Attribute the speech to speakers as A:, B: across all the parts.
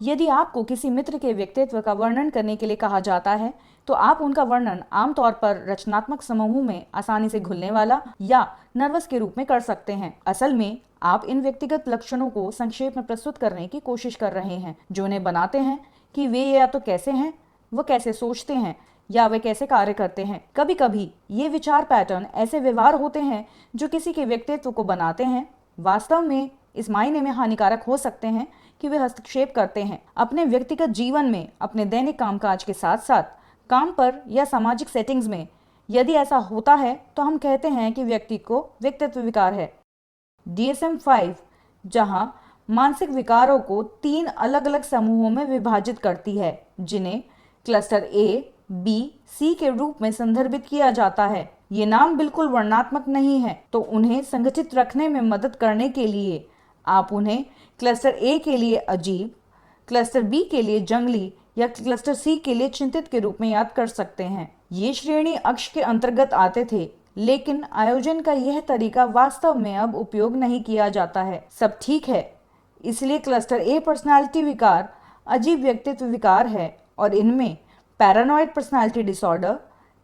A: यदि आपको किसी मित्र के व्यक्तित्व का वर्णन करने के लिए कहा जाता है तो आप उनका वर्णन आमतौर पर रचनात्मक समूहों में आसानी से घुलने वाला या नर्वस के रूप में कर सकते हैं। असल में आप इन व्यक्तिगत लक्षणों को संक्षेप में प्रस्तुत करने की कोशिश कर रहे हैं जो उन्हें बनाते हैं कि वे या तो कैसे हैं, वह कैसे सोचते हैं या वे कैसे कार्य करते हैं। कभी कभी ये विचार पैटर्न ऐसे व्यवहार होते हैं जो किसी के व्यक्तित्व को बनाते हैं, वास्तव में इस मायने में हानिकारक हो सकते हैं कि वे हस्तक्षेप करते हैं अपने व्यक्तिगत जीवन में, अपने दैनिक कामकाज के साथ साथ काम पर या सामाजिक सेटिंग्स में। यदि ऐसा होता है तो हम कहते हैं कि व्यक्ति को व्यक्तित्व विकार है। DSM-5 जहां मानसिक विकारों को 3 अलग अलग समूहों में विभाजित करती है जिन्हें क्लस्टर A, B, C के रूप में संदर्भित किया जाता है। ये नाम बिल्कुल वर्णनात्मक नहीं है, तो उन्हें संगठित रखने में मदद करने के लिए आप उन्हें क्लस्टर A के लिए अजीब, क्लस्टर B के लिए जंगली या क्लस्टर C के लिए चिंतित के रूप में याद कर सकते हैं। ये श्रेणी अक्ष के अंतर्गत आते थे, लेकिन आयोजन का यह तरीका वास्तव में अब उपयोग नहीं किया जाता है। सब ठीक है, इसलिए क्लस्टर A पर्सनालिटी विकार अजीब व्यक्तित्व विकार है और इनमें paranoid personality disorder,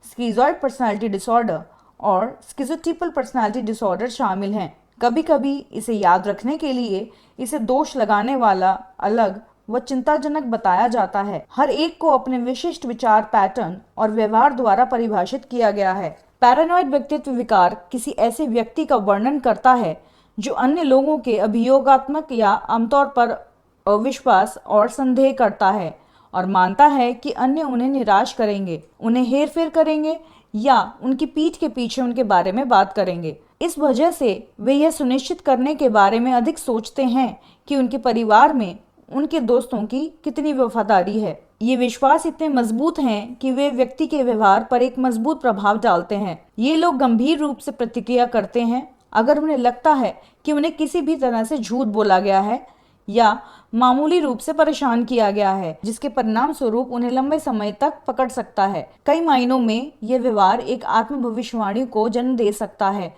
A: schizoid personality disorder और स्किज़ोटिपल पर्सनालिटी डिसऑर्डर शामिल हैं। कभी कभी इसे याद रखने के लिए इसे दोष लगाने वाला, अलग व चिंताजनक बताया जाता है। हर एक को अपने विशिष्ट विचार पैटर्न और व्यवहार द्वारा परिभाषित किया गया है। पैरानॉइड व्यक्तित्व विकार किसी ऐसे व्यक्ति का वर्णन करता है जो अन्य लोगों के अभियोगात्मक या आमतौर पर अविश्वास और संदेह करता है और मानता है कि अन्य उन्हें निराश करेंगे, उन्हें हेरफेर करेंगे या उनकी पीठ के पीछे उनके बारे में बात करेंगे। इस वजह से वे यह सुनिश्चित करने के बारे में अधिक सोचते हैं कि उनके परिवार में उनके दोस्तों की कितनी वफादारी है। ये विश्वास इतने मजबूत हैं कि वे व्यक्ति के व्यवहार पर एक मजबूत प्रभाव डालते हैं। ये लोग गंभीर रूप से प्रतिक्रिया करते हैं अगर उन्हें लगता है कि उन्हें किसी भी तरह से झूठ बोला गया है या मामूली रूप से परेशान किया गया है, जिसके परिणाम स्वरूप उन्हें लंबे समय तक पकड़ सकता है। कई मायनों में यह व्यवहार एक आत्म भविष्यवाणी को जन्म दे सकता है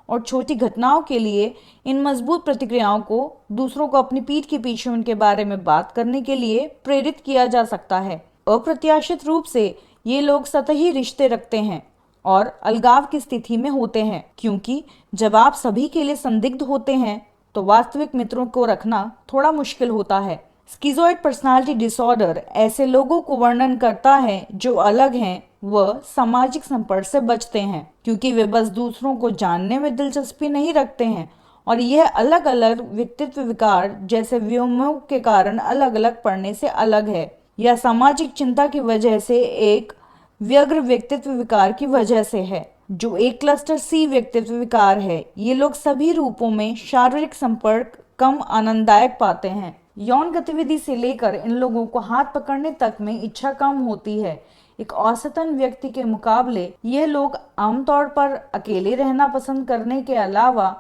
A: और छोटी घटनाओं के लिए इन मजबूत प्रतिक्रियाओं को दूसरों को अपनी पीठ के पीछे उनके बारे में बात करने के लिए प्रेरित किया जा सकता है। अप्रत्याशित रूप से ये लोग सतही रिश्ते रखते हैं और अलगाव की स्थिति में होते हैं, क्योंकि जब आप सभी के लिए संदिग्ध होते हैं तो वास्तविक मित्रों को रखना थोड़ा मुश्किल होता है। स्किज़ॉइड पर्सनालिटी डिसऑर्डर ऐसे लोगों को वर्णन करता है जो अलग हैं व सामाजिक संपर्क से बचते हैं, क्योंकि वे बस दूसरों को जानने में दिलचस्पी नहीं रखते हैं और यह अलग अलग व्यक्तित्व विकार जैसे व्योमों के कारण अलग अलग पढ़ने से अलग है या सामाजिक चिंता की वजह से एक व्यग्र व्यक्तित्व विकार की वजह से है, जो एक क्लस्टर C व्यक्तित्व विकार है। ये लोग सभी रूपों में शारीरिक संपर्क कम आनंददायक पाते हैं। यौन गतिविधि से लेकर इन लोगों को हाथ पकड़ने तक में इच्छा कम होती है। एक औसतन व्यक्ति के मुकाबले यह लोग आमतौर पर अकेले रहना पसंद करने के अलावा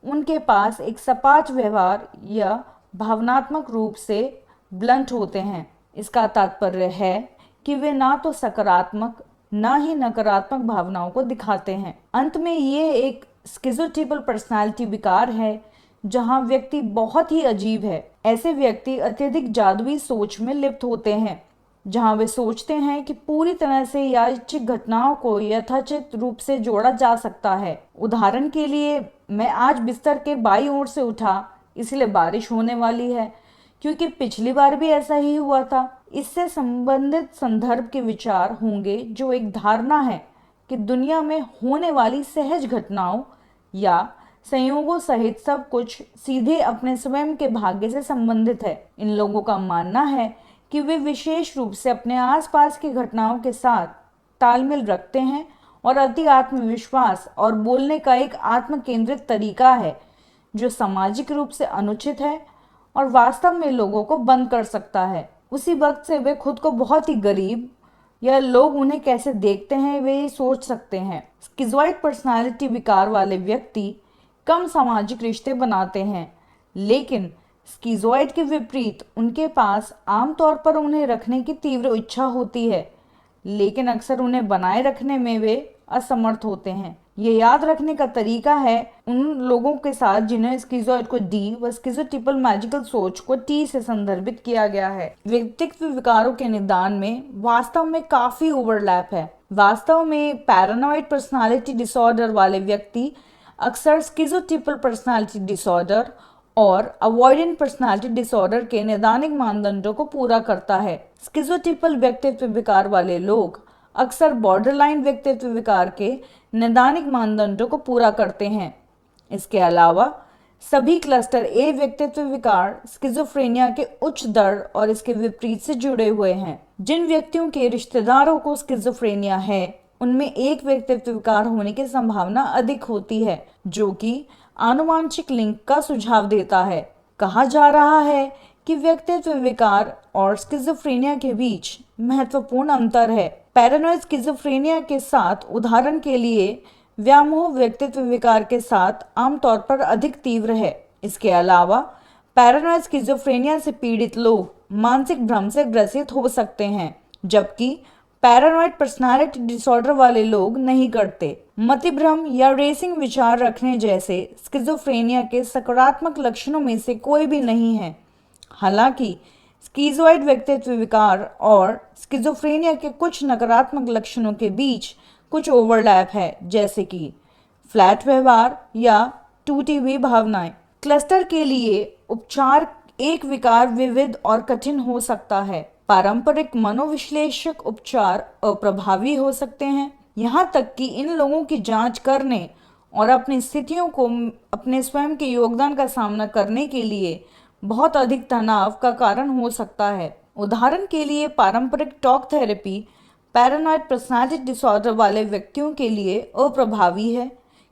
A: उनके पास एक सपाट व्यवहार या भावनात्मक रूप से ब्लंट होते हैं। इसका तात्पर्य है कि वे ना तो सकारात्मक ना ही नकारात्मक भावनाओं को दिखाते हैं। अंत में ये एक स्किज़ोटिपल पर्सनालिटी विकार है जहां व्यक्ति बहुत ही अजीब है। ऐसे व्यक्ति अत्यधिक जादुई सोच में लिप्त होते हैं, जहां वे सोचते हैं कि पूरी तरह से यादृच्छिक घटनाओं को यथाचित रूप से जोड़ा जा सकता है। उदाहरण के लिए, मैं आज बिस्तर के बाईं ओर से उठा इसलिए बारिश होने वाली है, क्योंकि पिछली बार भी ऐसा ही हुआ था। इससे संबंधित संदर्भ के विचार होंगे जो एक धारणा है कि दुनिया में होने वाली सहज घटनाओं या संयोगों सहित सब कुछ सीधे अपने स्वयं के भाग्य से संबंधित है। इन लोगों का मानना है कि वे विशेष रूप से अपने आसपास की घटनाओं के साथ तालमेल रखते हैं और अति आत्मविश्वास और बोलने का एक आत्म केंद्रित तरीका है जो सामाजिक रूप से अनुचित है और वास्तव में लोगों को बंद कर सकता है। उसी वक्त से वे खुद को बहुत ही गरीब या लोग उन्हें कैसे देखते हैं वे सोच सकते हैं। स्किज़ॉइड पर्सनालिटी विकार वाले व्यक्ति कम सामाजिक रिश्ते बनाते हैं, लेकिन स्किज़ॉइड के विपरीत उनके पास आमतौर पर उन्हें रखने की तीव्र इच्छा होती है, लेकिन अक्सर उन्हें बनाए रखने में वे असमर्थ होते हैं। ये याद रखने का तरीका है उन लोगों के साथ जिन्हें स्किज़ोइड को डी व स्किज़ोटिपल मैजिकल सोच को टी से संदर्भित किया गया है। व्यक्तित्व विकारों के निदान में वास्तव में काफी ओवरलैप है। वास्तव में पैरानॉइड पर्सनालिटी डिसऑर्डर वाले व्यक्ति अक्सर स्किज़ोटिपल पर्सनालिटी डिसऑर्डर और अवॉइडेंट पर्सनालिटी डिसऑर्डर के नैदानिक मानदंडों को पूरा करता है। स्किज़ोटिपल व्यक्तित्व विकार वाले लोग अक्सर बॉर्डरलाइन व्यक्तित्व विकार के नैदानिक मानदंडों को पूरा करते हैं। इसके अलावा सभी क्लस्टर ए व्यक्तित्व विकार स्किज़ोफ्रेनिया के उच्च दर और इसके विपरीत से जुड़े हुए हैं। जिन व्यक्तियों के रिश्तेदारों को स्किज़ोफ्रेनिया है उनमें एक व्यक्तित्व विकार होने की संभावना अधिक होती है, जो कि आनुवांशिक लिंक का सुझाव देता है। कहा जा रहा है कि व्यक्तित्व विकार और स्किज़ोफ्रेनिया के बीच महत्वपूर्ण अंतर है। पैरानॉइड स्किज़ोफ्रेनिया के साथ, उदाहरण के लिए, व्यामोह व्यक्तित्व विकार के साथ आमतौर पर अधिक तीव्र है। इसके अलावा पैरानॉइड स्किज़ोफ्रेनिया से पीड़ित लोग मानसिक भ्रम से ग्रसित हो सकते हैं, जबकि पैरानॉइड पर्सनालिटी डिसऑर्डर वाले लोग नहीं करते। मतिभ्रम या रेसिंग विचार रखने जैसे स्किज़ोफ्रेनिया के सकारात्मक लक्षणों में से कोई भी नहीं है। हालांकि स्किज़ोइड व्यक्तित्व विकार और स्किज़ोफ्रेनिया के कुछ नकारात्मक लक्षणों के बीच कुछ ओवरलैप है, जैसे कि फ्लैट व्यवहार या टूटी हुई भावनाएं। क्लस्टर के लिए उपचार एक विकार विविध और कठिन हो सकता है। पारंपरिक मनोविश्लेषक उपचार अप्रभावी हो सकते हैं, यहाँ तक कि इन लोगों की जांच करने और अपनी स्थितियों को अपने स्वयं के योगदान का सामना करने के लिए बहुत अधिक तनाव का कारण हो सकता है। उदाहरण के लिए, पारंपरिक talk therapy paranoid personality disorder वाले व्यक्तियों के लिए अप्रभावी है,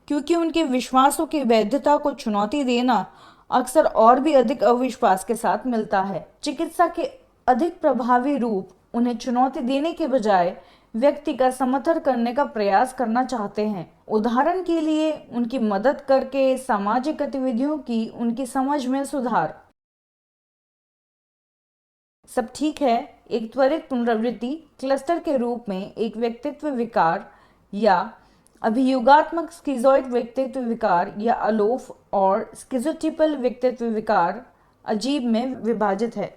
A: क्योंकि उनके विश्वासों की वैधता को चुनौती देना अक्सर और भी अधिक अविश्वास के साथ मिलता है। चिकित्सा के अधिक प्रभावी रूप उन्हें चुनौती देने के बजाय व्यक्ति का समर्थन करने का प्रयास करना चाहते हैं। उदाहरण के लिए, उनकी मदद करके सामाजिक गतिविधियों की उनकी समझ में सुधार। सब ठीक है। एक त्वरित पुनरावृत्ति क्लस्टर के रूप में एक व्यक्तित्व विकार या अभियोगात्मक स्किज़ोइड व्यक्तित्व विकार या अलोफ और स्किज़ोटिपल व्यक्तित्व विकार अजीब में विभाजित है।